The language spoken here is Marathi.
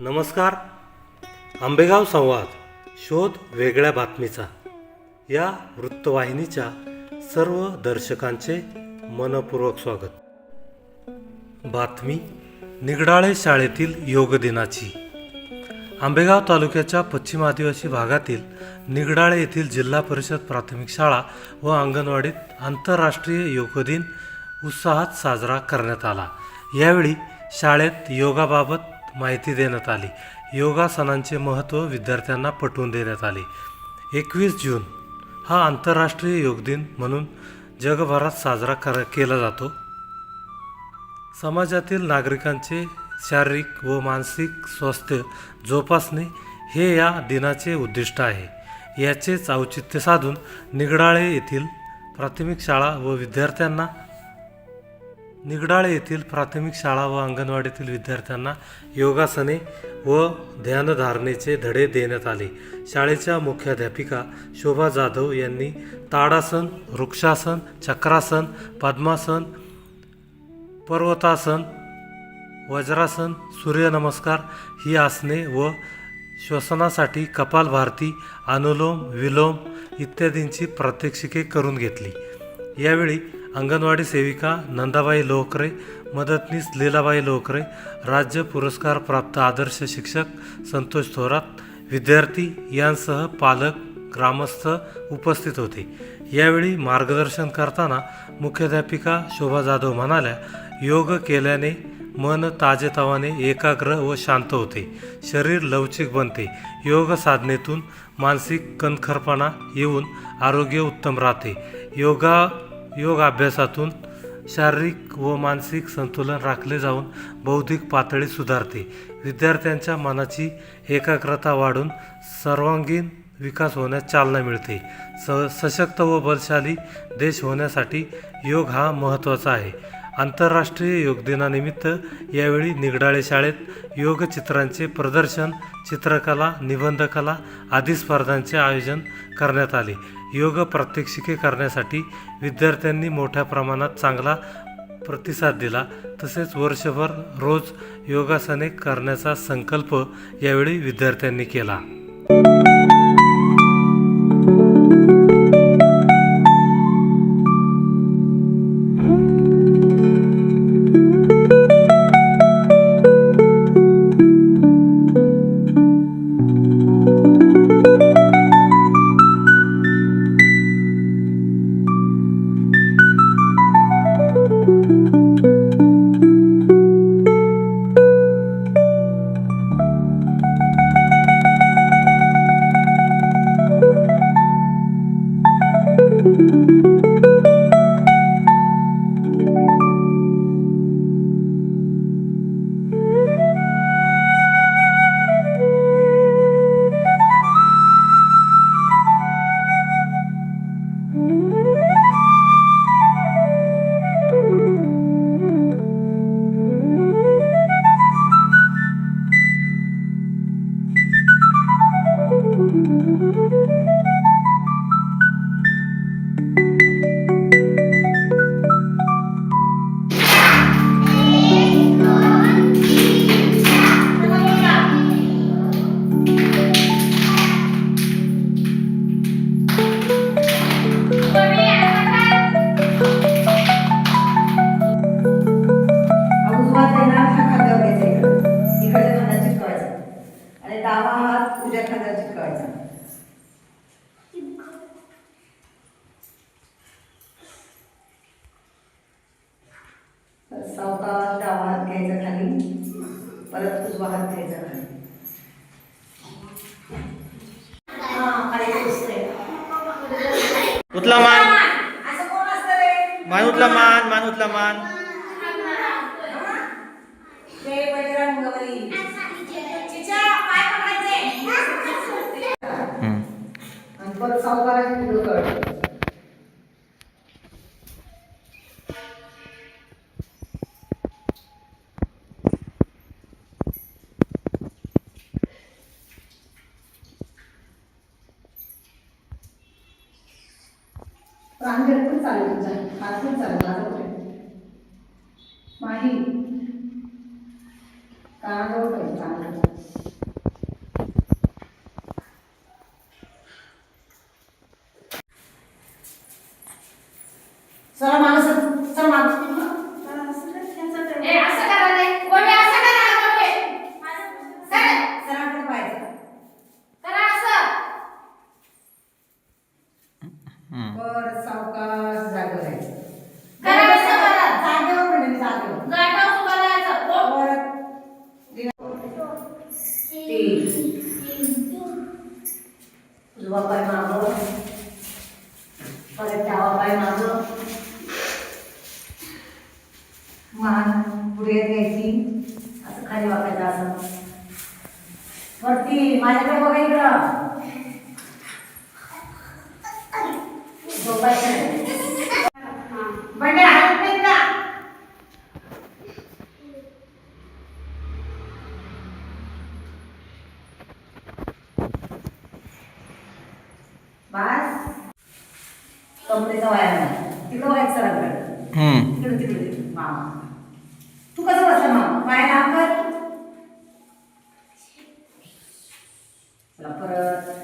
नमस्कार. आंबेगाव संवाद शोध वेगळ्या बातमीचा या वृत्तवाहिनीच्या सर्व दर्शकांचे मनपूर्वक स्वागत. बातमी निगडाळे शाळेतील योग दिनाची. आंबेगाव तालुक्याच्या पश्चिम आदिवासी भागातील निगडाळे येथील जिल्हा परिषद प्राथमिक शाळा व अंगणवाडीत आंतरराष्ट्रीय योग दिन उत्साहात साजरा करण्यात आला. यावेळी शाळेत योगाबाबत माहिती देण्यात आली. योगासनांचे महत्त्व विद्यार्थ्यांना पटवून देण्यात आले. 21 जून हा आंतरराष्ट्रीय योग दिन म्हणून जगभरात साजरा केला जातो. समाजातील नागरिकांचे शारीरिक व मानसिक स्वास्थ्य जोपासणे हे या दिनाचे उद्दिष्ट आहे. याचेच औचित्य साधून निगडाळे येथील प्राथमिक शाळा व अंगणवाडीतील विद्यार्थ्यांना योगासने व ध्यानधारणेचे धडे देण्यात आले. शाळेच्या मुख्याध्यापिका शोभा जाधव यांनी ताडासन, वृक्षासन, चक्रासन, पद्मासन, पर्वतासन, वज्रासन, सूर्यनमस्कार ही आसने व श्वसनासाठी कपालभाती, अनुलोम विलोम इत्यादींची प्रात्यक्षिके करून घेतली. यावेळी अंगणवाडी सेविका नंदाबाई लोकरे, मदतनीस लीलाबाई लोकरे, राज्य पुरस्कार प्राप्त आदर्श शिक्षक संतोष थोरात, विद्यार्थी यांसह पालक, ग्रामस्थ उपस्थित होते. यावेळी मार्गदर्शन करताना मुख्याध्यापिका शोभा जाधव म्हणाल्या, योग केल्याने मन ताजेतवाने, एकाग्र व शांत होते. शरीर लवचिक बनते. योग साधनेतून मानसिक कणखरपणा येऊन आरोग्य उत्तम राहते. योग अभ्यासातून शारीरिक व मानसिक संतुलन राखले जाऊन बौद्धिक पातळी सुधारते. विद्यार्थ्यांच्या मनाची एकाग्रता वाढून सर्वांगीण विकास होण्यास चालना मिळते. सशक्त व बलशाली देश होण्यासाठी योग हा महत्त्वाचा आहे. आंतरराष्ट्रीय योग दिनानिमित्त यावेळी निगडाळे शाळेत योग चित्रांचे प्रदर्शन, चित्रकला, निबंधकला आदी स्पर्धांचे आयोजन करण्यात आले. योग प्रात्यक्षिके करण्यासाठी विद्यार्थ्यांनी मोठ्या प्रमाणात चांगला प्रतिसाद दिला. तसेच वर्षभर रोज योगासने करण्याचा संकल्प यावेळी विद्यार्थ्यांनी केला. डावा हात उजव्या खांद्यावर चिटकवायचा. सावकाश डावा हात घ्यायचा खाली, परत उजवा हात घ्यायचा खाली. उतला मान, मान उतला, मान उतला, मान. जय बजरंगबली. परत सावकाश पुढे कर. प्रांजळ पण चालेल तुझा, हात पण चालेल माझा. माही कानाजवळ पाहिजे. चला मागं सर, चला मागं. ए असं करा रे कोणी असं करा कोणी सरांकडे पाहायचं. करा असं परत सावकाश जागेवर राहायचं. करा असं करा जागेवर म्हणजे मी जागेवर. जागा उभा राहायचं ओ परत उजवा पाय मागं, परत डावा पाय मागं, मान पुढे घ्यायची, असं खाली वाकायचं असं. वरती माझ्याकडे बघा इकडं. झोपायचं नाही. बंडे हात नाही का? बस कमरेचा व्यायाम आहे. तिकडं व्हायचं सरांकडे. तिकडे तिकडे तिकडे मामा. तू कसं बसला मामा? पाय लांब कर. चला परत